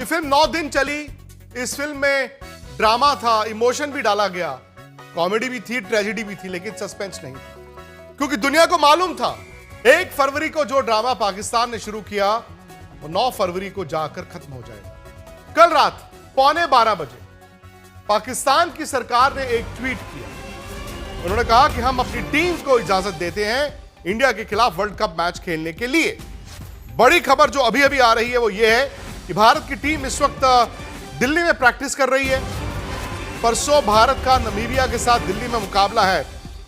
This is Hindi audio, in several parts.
ये फिल्म 9 दिन चली। इस फिल्म में ड्रामा था, इमोशन भी डाला गया, कॉमेडी भी थी, ट्रेजेडी भी थी, लेकिन सस्पेंस नहीं, क्योंकि दुनिया को मालूम था 1 फरवरी को जो ड्रामा पाकिस्तान ने शुरू किया वो 9 फरवरी को जाकर खत्म हो जाएगा। कल रात 11:15 बजे पाकिस्तान की सरकार ने एक ट्वीट किया। उन्होंने कहा कि हम अपनी टीम को इजाजत देते हैं इंडिया के खिलाफ वर्ल्ड कप मैच खेलने के लिए। बड़ी खबर जो अभी अभी आ रही है वो ये है कि भारत की टीम इस वक्त दिल्ली में प्रैक्टिस कर रही है। परसों भारत का नामीबिया के साथ दिल्ली में मुकाबला है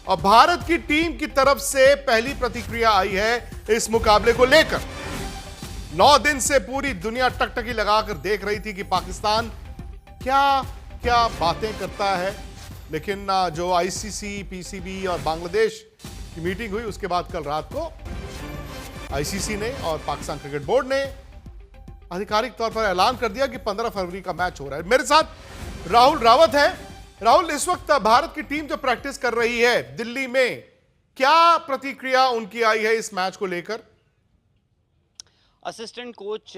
और भारत की टीम की तरफ से पहली प्रतिक्रिया आई है इस मुकाबले को लेकर। 9 दिन से पूरी दुनिया टकटकी लगाकर देख रही थी कि पाकिस्तान क्या क्या बातें करता है, लेकिन जो आईसीसी, पीसीबी और बांग्लादेश की मीटिंग हुई उसके बाद कल रात को आईसीसी ने और पाकिस्तान क्रिकेट बोर्ड ने आधिकारिक तौर पर ऐलान कर दिया कि 15 फरवरी का मैच हो रहा है। मेरे साथ राहुल रावत है। राहुल, इस वक्त भारत की टीम जो प्रैक्टिस कर रही है दिल्ली में, क्या प्रतिक्रिया उनकी आई है इस मैच को लेकर? असिस्टेंट कोच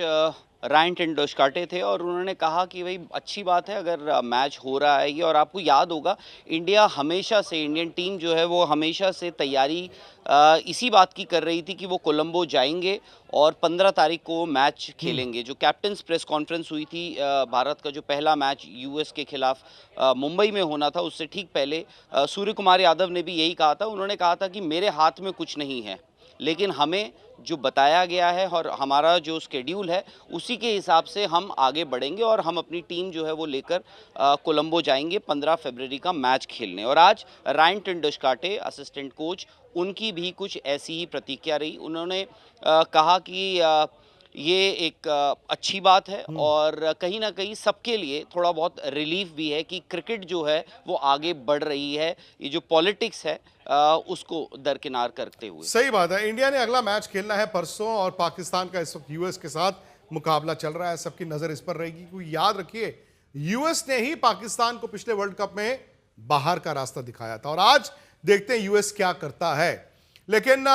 रायन टेंडुलकर थे और उन्होंने कहा कि भाई अच्छी बात है अगर मैच हो रहा है ये। और आपको याद होगा इंडिया हमेशा से, इंडियन टीम जो है वो हमेशा से तैयारी इसी बात की कर रही थी कि वो कोलंबो जाएंगे और 15 तारीख को मैच खेलेंगे। जो कैप्टन्स प्रेस कॉन्फ्रेंस हुई थी, भारत का जो पहला मैच यूएस के खिलाफ मुंबई में होना था उससे ठीक पहले सूर्य कुमार यादव ने भी यही कहा था। उन्होंने कहा था कि मेरे हाथ में कुछ नहीं है, लेकिन हमें जो बताया गया है और हमारा जो स्केड्यूल है उसी के हिसाब से हम आगे बढ़ेंगे और हम अपनी टीम जो है वो लेकर कोलंबो जाएंगे 15 फरवरी का मैच खेलने। और आज रायन टेंडुलकर असिस्टेंट कोच, उनकी भी कुछ ऐसी ही प्रतिक्रिया रही। उन्होंने कहा कि ये एक अच्छी बात है और कहीं ना कहीं सबके लिए थोड़ा बहुत रिलीफ भी है कि क्रिकेट जो है वो आगे बढ़ रही है। ये जो पॉलिटिक्स है उसको दरकिनार करते हुए। सही बात है। इंडिया ने अगला मैच खेलना है परसों और पाकिस्तान का इस वक्त यूएस के साथ मुकाबला चल रहा है। सबकी नजर इस पर रहेगी, क्योंकि याद रखिए यूएस ने ही पाकिस्तान को पिछले वर्ल्ड कप में बाहर का रास्ता दिखाया था और आज देखते हैं यूएस क्या करता है। लेकिन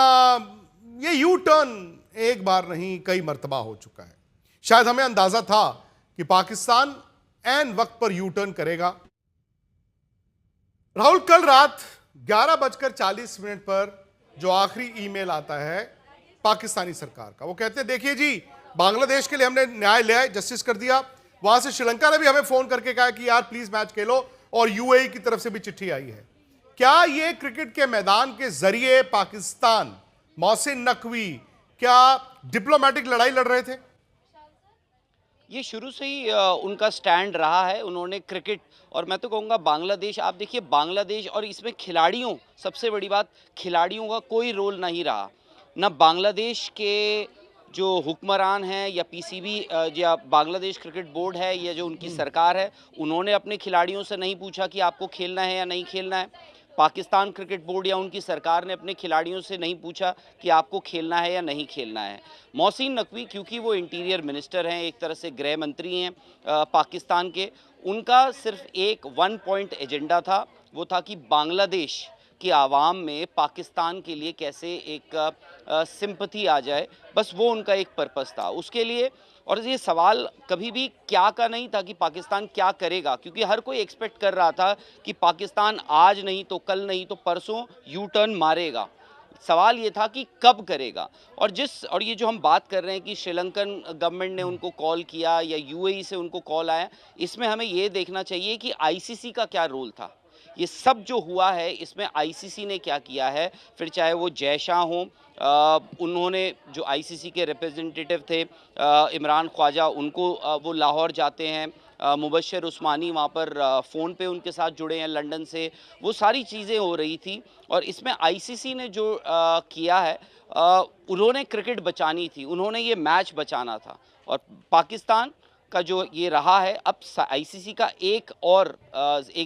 ये यू टर्न एक बार नहीं कई मर्तबा हो चुका है। शायद हमें अंदाजा था कि पाकिस्तान ऐन वक्त पर यू टर्न करेगा। राहुल, कल रात 11:40 पर जो आखिरी ईमेल आता है पाकिस्तानी सरकार का, वो कहते हैं देखिए जी, बांग्लादेश के लिए हमने न्याय लिया, जस्टिस कर दिया। वहां से श्रीलंका ने भी हमें फोन करके कहा कि यार प्लीज मैच खेलो, और यूएई की तरफ से भी चिट्ठी आई है। क्या ये क्रिकेट के मैदान के जरिए पाकिस्तान, मोहसिन नकवी, क्या डिप्लोमेटिक लड़ाई लड़ रहे थे? ये शुरू से ही उनका स्टैंड रहा है। उन्होंने क्रिकेट, और मैं तो कहूँगा बांग्लादेश, आप देखिए बांग्लादेश, और इसमें खिलाड़ियों, सबसे बड़ी बात खिलाड़ियों का कोई रोल नहीं रहा। ना बांग्लादेश के जो हुक्मरान हैं या पीसीबी या बांग्लादेश क्रिकेट बोर्ड है या जो उनकी सरकार है, उन्होंने अपने खिलाड़ियों से नहीं पूछा कि आपको खेलना है या नहीं खेलना है। पाकिस्तान क्रिकेट बोर्ड या उनकी सरकार ने अपने खिलाड़ियों से नहीं पूछा कि आपको खेलना है या नहीं खेलना है। मोहसिन नकवी, क्योंकि वो इंटीरियर मिनिस्टर हैं, एक तरह से गृह मंत्री हैं पाकिस्तान के, उनका सिर्फ एक 1 पॉइंट एजेंडा था। वो था कि बांग्लादेश की आवाम में पाकिस्तान के लिए कैसे एक सिंपैथी आ जाए, बस वो उनका एक पर्पस था उसके लिए। और ये सवाल कभी भी क्या का नहीं था कि पाकिस्तान क्या करेगा, क्योंकि हर कोई एक्सपेक्ट कर रहा था कि पाकिस्तान आज नहीं तो कल नहीं तो परसों यू टर्न मारेगा। सवाल ये था कि कब करेगा। और ये जो हम बात कर रहे हैं कि श्रीलंकन गवर्नमेंट ने उनको कॉल किया या यूएई से उनको कॉल आया, इसमें हमें ये देखना चाहिए कि आईसीसी का क्या रोल था। ये सब जो हुआ है इसमें आईसीसी ने क्या किया है, फिर चाहे वो जय शाह हों, उन्होंने जो आईसीसी के रिप्रेजेंटेटिव थे इमरान ख्वाजा, उनको वो लाहौर जाते हैं, मुबशर उस्मानी वहाँ पर फ़ोन पे उनके साथ जुड़े हैं लंदन से, वो सारी चीज़ें हो रही थी। और इसमें आईसीसी ने जो किया है, उन्होंने क्रिकेट बचानी थी, उन्होंने ये मैच बचाना था। और पाकिस्तान का जो ये रहा है, अब आईसीसी का एक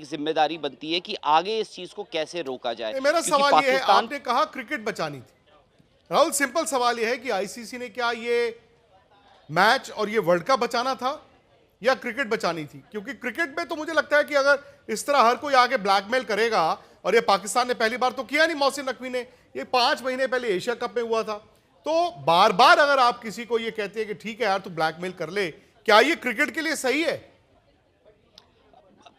जिम्मेदारी बनती है कि आगे इस चीज को कैसे रोका जाए। मेरा सवाल ये है, आपने कहा क्रिकेट बचानी थी, राहुल सिंपल सवाल ये है कि आईसीसी ने क्या ये मैच और ये वर्ल्ड कप बचाना था या क्रिकेट बचानी थी? क्योंकि क्रिकेट में तो मुझे लगता है कि अगर इस तरह हर कोई आगे ब्लैकमेल करेगा, और ये पाकिस्तान ने पहली बार तो किया नहीं, मोहसिन नकवी ने, ये 5 महीने पहले एशिया कप में हुआ था। तो बार बार अगर आप किसी को ये कहते हैं कि ठीक है यार तू ब्लैकमेल कर ले, क्या ये क्रिकेट के लिए सही है?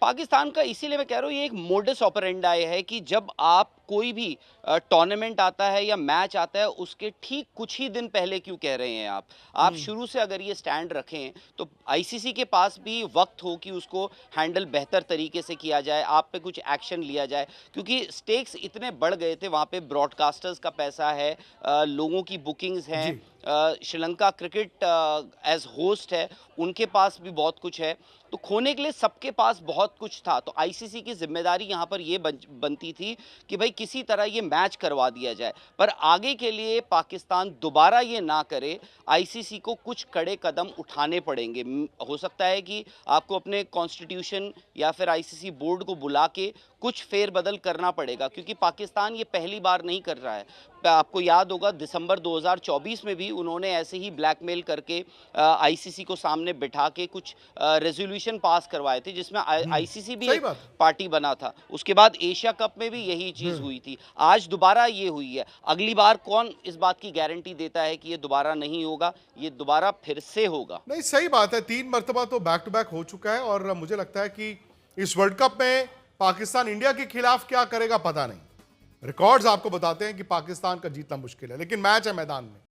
पाकिस्तान का इसीलिए मैं कह रहा हूँ ये एक मोडस ऑपरेंडाई है कि जब आप कोई भी टूर्नामेंट आता है या मैच आता है उसके ठीक कुछ ही दिन पहले क्यों कह रहे हैं आप शुरू से अगर ये स्टैंड रखें तो आईसीसी के पास भी वक्त हो कि उसको हैंडल बेहतर तरीके से किया जाए, आप पे कुछ एक्शन लिया जाए, क्योंकि स्टेक्स इतने बढ़ गए थे। वहाँ पे ब्रॉडकास्टर्स का पैसा है, लोगों की बुकिंग्स हैं, जी। श्रीलंका क्रिकेट एज होस्ट है, उनके पास भी बहुत कुछ है, तो खोने के लिए सबके पास बहुत कुछ था। तो आईसीसी की जिम्मेदारी यहाँ पर ये बनती थी कि भाई किसी तरह ये मैच करवा दिया जाए, पर आगे के लिए पाकिस्तान दोबारा ये ना करे, आईसीसी को कुछ कड़े कदम उठाने पड़ेंगे। हो सकता है कि आपको अपने कॉन्स्टिट्यूशन या फिर आईसीसी बोर्ड को बुला के कुछ फेरबदल करना पड़ेगा, क्योंकि पाकिस्तान ये पहली बार नहीं कर रहा है। आपको याद होगा दिसंबर 2024 में भी उन्होंने ऐसे ही ब्लैकमेल करके आईसीसी को सामने बिठा के कुछ रेजोल्यूशन पास करवाए थे, जिसमें आईसीसी भी सही एक बात है। पार्टी बना था। उसके बाद एशिया कप में भी यही चीज हुई थी, आज दोबारा ये हुई है। अगली बार कौन इस बात की गारंटी देता है कि ये दोबारा नहीं होगा, ये दोबारा फिर से होगा। नहीं, सही बात है, 3 मर्तबा तो बैक टू बैक हो चुका है और मुझे लगता है कि इस वर्ल्ड कप में पाकिस्तान इंडिया के खिलाफ क्या करेगा पता नहीं। रिकॉर्ड्स आपको बताते हैं कि पाकिस्तान का जीतना मुश्किल है, लेकिन मैच है मैदान में।